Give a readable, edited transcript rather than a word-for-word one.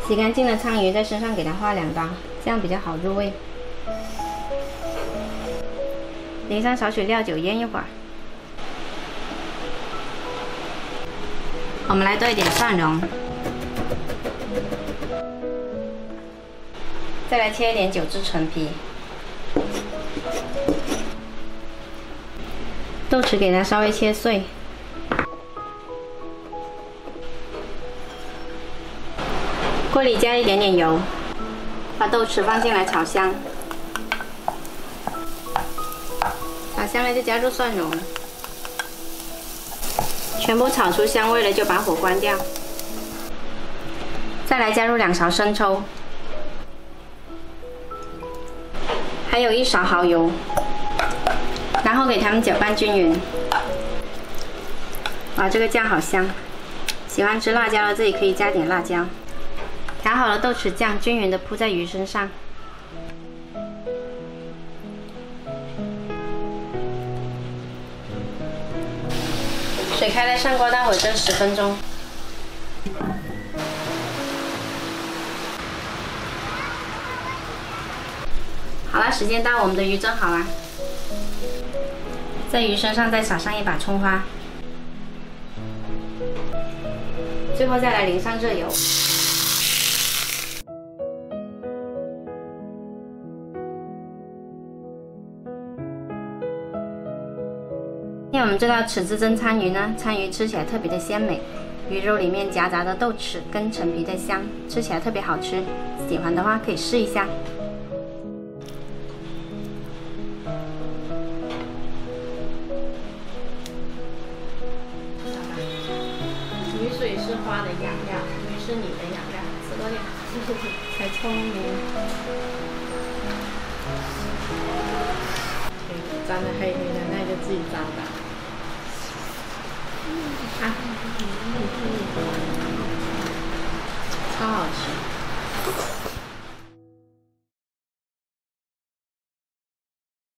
洗干净的鲳鱼在身上给它划2刀，这样比较好入味。淋上少许料酒，腌一会儿。我们来多一点蒜蓉，再来切一点9只陈皮，豆豉给它稍微切碎。 锅里加一点点油，把豆豉放进来炒香，炒香了就加入蒜蓉，全部炒出香味了就把火关掉，再来加入2勺生抽，还有1勺蚝油，然后给它们搅拌均匀。哇，这个酱好香！喜欢吃辣椒的自己可以加点辣椒。 调好了豆豉酱，均匀的铺在鱼身上。水开了，上锅大火蒸10分钟。好了，时间到，我们的鱼蒸好了。在鱼身上再撒上一把葱花，最后再来淋上热油。 因为我们这道豉汁蒸鲳鱼呢，鲳鱼吃起来特别的鲜美，鱼肉里面夹杂的豆豉跟陈皮的香，吃起来特别好吃。喜欢的话可以试一下。鱼水是花的养料，鱼是你的养料，吃多点才聪明。沾的黑黑的，那就自己沾吧。啊，超好吃。